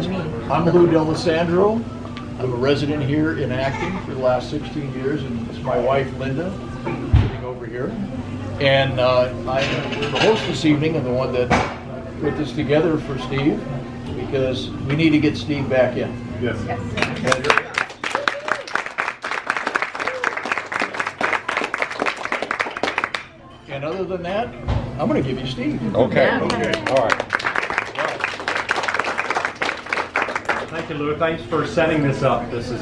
I'm Lou D'Alessandro. I'm a resident here in Acton for the last 16 years, and it's my wife Linda sitting over here. And I'm the host this evening and the one that put this together for Steve, because we need to get Steve back in. Yes. And other than that, I'm going to give you Steve. Okay. Yeah. Okay. All right. Thank you, Lou. Thanks for setting this up. This is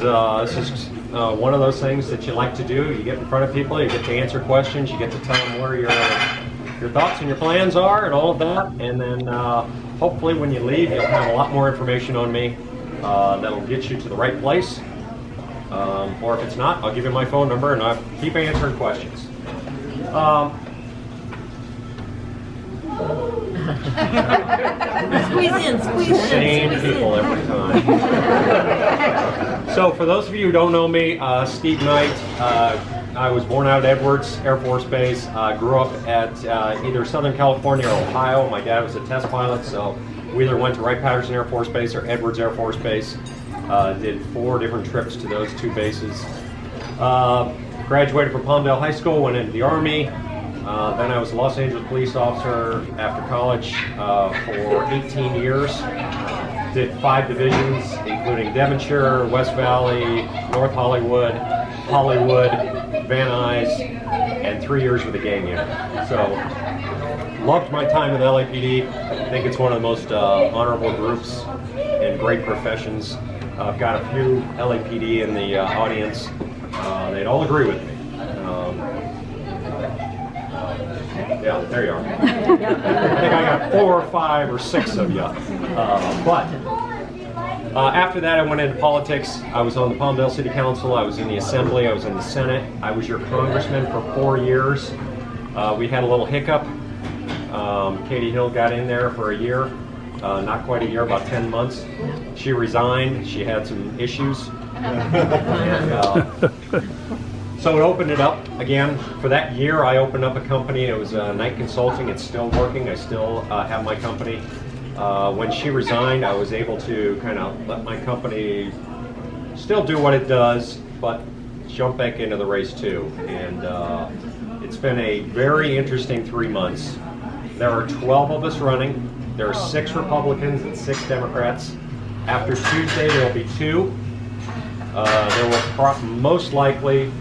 one of those things that you like to do. You get in front of people, you get to answer questions, you get to tell them where your thoughts and your plans are and all of that. And then hopefully when you leave, you'll have a lot more information on me that'll get you to the right place. Or if it's not, I'll give you my phone number and I'll keep answering questions. Squeeze in, squeeze in. Same squeeze people in. every time. So for those of you who don't know me, Steve Knight, I was born out at Edwards Air Force Base. Grew up at either Southern California or Ohio. My dad was a test pilot, so we either went to Wright-Patterson Air Force Base or Edwards Air Force Base. Did 4 different trips to those 2 bases. Graduated from Palmdale High School, went into the Army. Then I was a Los Angeles police officer after college for 18 years. Did 5 divisions, including Devonshire, West Valley, North Hollywood, Van Nuys, and 3 years with the gang unit. So, loved my time with LAPD. I think it's one of the most honorable groups and great professions. I've got a few LAPD in the audience. They'd all agree with me. Yeah, there you are. I think I got 4 or 5 or 6 of you. But after that, I went into politics. I was on the Palmdale City Council. I was in the Assembly. I was in the Senate. I was your congressman for 4 years. We had a little hiccup. Katie Hill got in there for a year. Not quite a year, about 10 months. She resigned. She had some issues. And, so it opened it up again. For that year, I opened up a company. It was Knight Consulting. It's still working. I still have my company. When she resigned, I was able to kind of let my company still do what it does, but jump back into the race too. And it's been a very interesting 3 months. There are 12 of us running. There are 6 Republicans and 6 Democrats. After Tuesday, there will be 2. There will most likely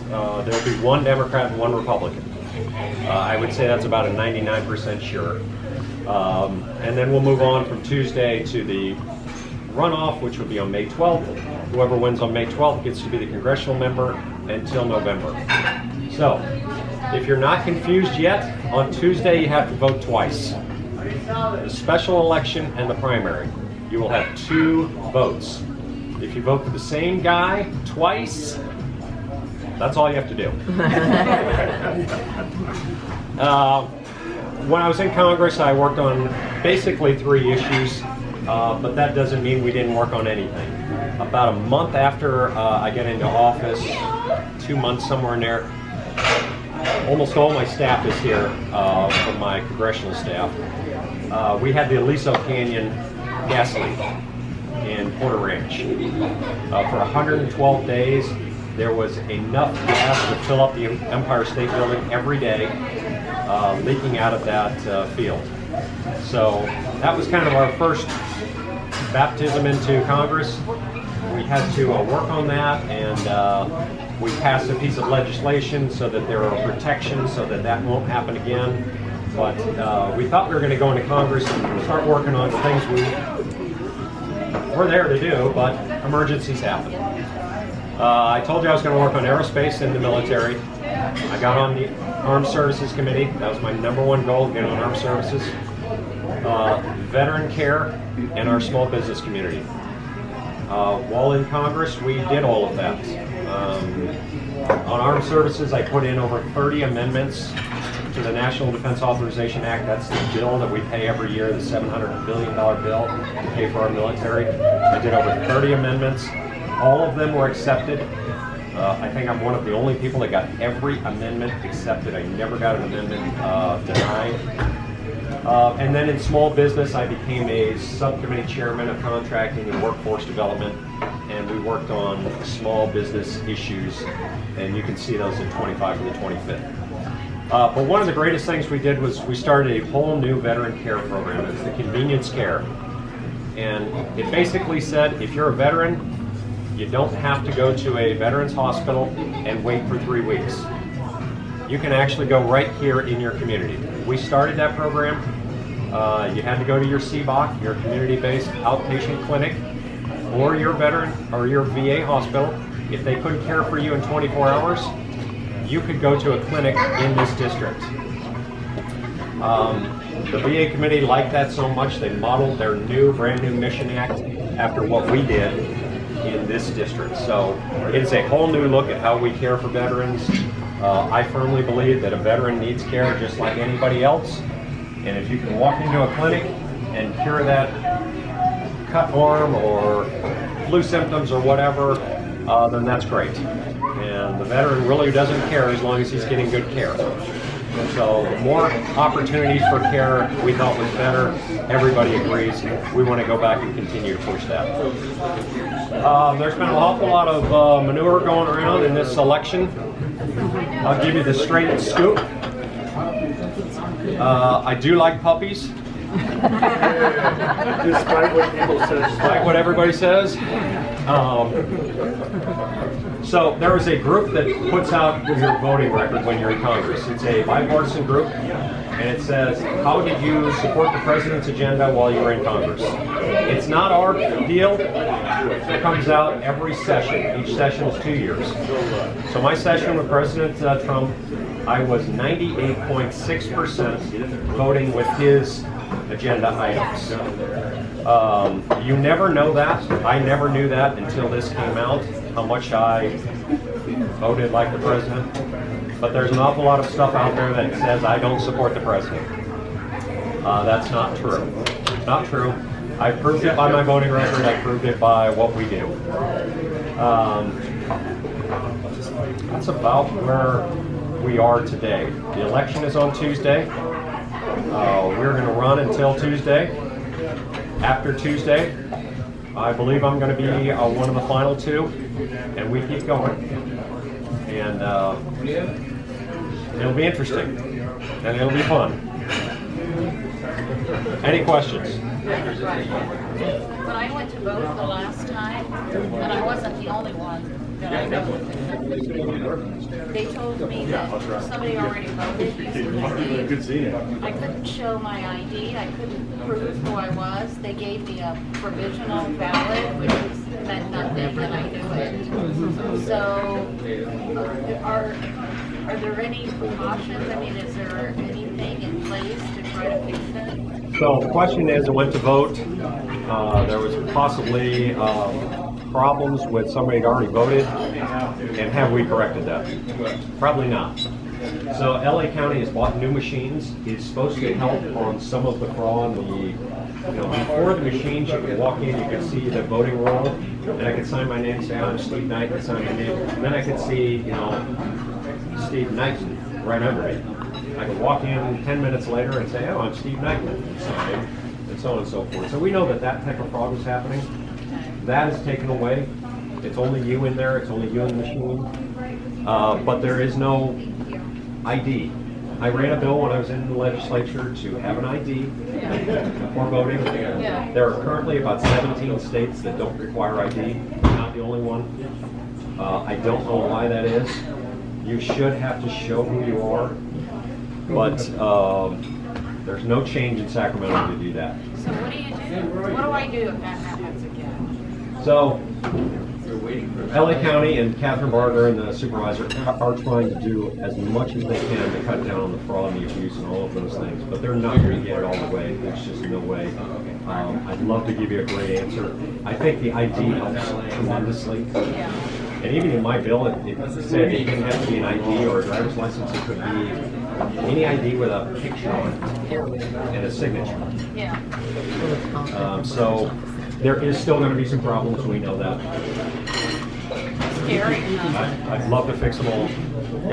there will be 1 Democrat and 1 Republican. I would say that's about a 99% sure. And then we'll move on from Tuesday to the runoff, which will be on May 12th. Whoever wins on May 12th gets to be the congressional member until November. So, if you're not confused yet, on Tuesday you have to vote twice. The special election and the primary. You will have 2 votes. If you vote for the same guy twice, that's all you have to do. When I was in Congress, I worked on basically 3 issues, but that doesn't mean we didn't work on anything. About a month after I get into office, 2 months somewhere in there, almost all my staff is here from my congressional staff. We had the Aliso Canyon gas leak in Porter Ranch. For 112 days, there was enough gas to fill up the Empire State Building every day, leaking out of that field. So that was kind of our first baptism into Congress. We had to work on that, and we passed a piece of legislation so that there are protections so that that won't happen again. But we thought we were going to go into Congress and start working on things we're there to do, but emergencies happen. I told you I was going to work on aerospace and the military. I got on the Armed Services Committee. That was my #1 goal, get on Armed Services. Veteran care and our small business community. While in Congress, we did all of that. On Armed Services, I put in over 30 amendments to the National Defense Authorization Act. That's the bill that we pay every year, the $700 billion bill to pay for our military. I did over 30 amendments. All of them were accepted. I think I'm one of the only people that got every amendment accepted. I never got an amendment denied. And then in small business, I became a subcommittee chairman of contracting and workforce development, and we worked on small business issues, and you can see those in 25 to the 25th. But one of the greatest things we did was we started a whole new veteran care program. It's the Convenience Care. And it basically said if you're a veteran, you don't have to go to a veterans hospital and wait for 3 weeks. You can actually go right here in your community. We started that program. You had to go to your CBOC, your community-based outpatient clinic, or your veteran or your VA hospital. If they couldn't care for you in 24 hours, you could go to a clinic in this district. The VA committee liked that so much they modeled their brand new Mission Act after what we did in this district. So it's a whole new look at how we care for veterans. I firmly believe that a veteran needs care just like anybody else. And if you can walk into a clinic and cure that cut arm or flu symptoms or whatever, then that's great. And the veteran really doesn't care as long as he's getting good care. So the more opportunities for care we thought was better. Everybody agrees. We want to go back and continue to push that. There's been an awful lot of manure going around in this election. I'll give you the straight scoop. I do like puppies. Despite what people say. Despite what everybody says. So there is a group that puts out your voting record when you're in Congress. It's a bipartisan group, and it says, how did you support the president's agenda while you were in Congress? It's not our deal. It comes out every session. Each session is 2 years. So my session with President Trump, I was 98.6% voting with his agenda items. You never know that. I never knew that until this came out, how much I voted like the president. But there's an awful lot of stuff out there that says I don't support the president. That's not true. Not true. I proved it by my voting record. I proved it by what we do. That's about where we are today. The election is on Tuesday. We're going to run until Tuesday. After Tuesday, I believe I'm going to be one of the final 2, and we keep going. And it'll be interesting, and it'll be fun. Any questions? When I went to vote the last time, and I wasn't the only one that I voted, they told me that somebody already voted using my name. Good seeing you. I couldn't show my ID, I couldn't prove who I was. They gave me a provisional ballot, which meant nothing, and I knew it. So, are there any precautions? I mean, is there anything in place to try to fix it? So the question is, I went to vote. There was possibly problems with somebody that already voted, and have we corrected that? Probably not. So LA County has bought new machines. It's supposed to help on some of the fraud. Before the machines, you could walk in, you could see the voting roll, and I could sign my name, say I'm Steve Knight, and sign my name, and then I could see, Steve Knighton right under me. I could walk in 10 minutes later and say, oh, I'm Steve Knighton, and sign, and so on and so forth. So we know that that type of fraud was happening. That is taken away. It's only you in there. It's only you in the machine. But there is no ID. I ran a bill when I was in the legislature to have an ID before voting. Yeah. There are currently about 17 states that don't require ID. Not the only one. I don't know why that is. You should have to show who you are. But there's no change in Sacramento to do that. So what do you do? What do I do if that happens again? So, LA County and Catherine Barger and the supervisor are trying to do as much as they can to cut down on the fraud and the abuse and all of those things, but they're not going to get it all the way. There's just no way. I'd love to give you a great answer. I think the ID helps tremendously. Yeah. And even in my bill, it said it didn't have to be an ID or a driver's license. It could be any ID with a picture on it and a signature. Yeah. So there is still going to be some problems. We know that. Scary. I'd love to fix them all. Yes,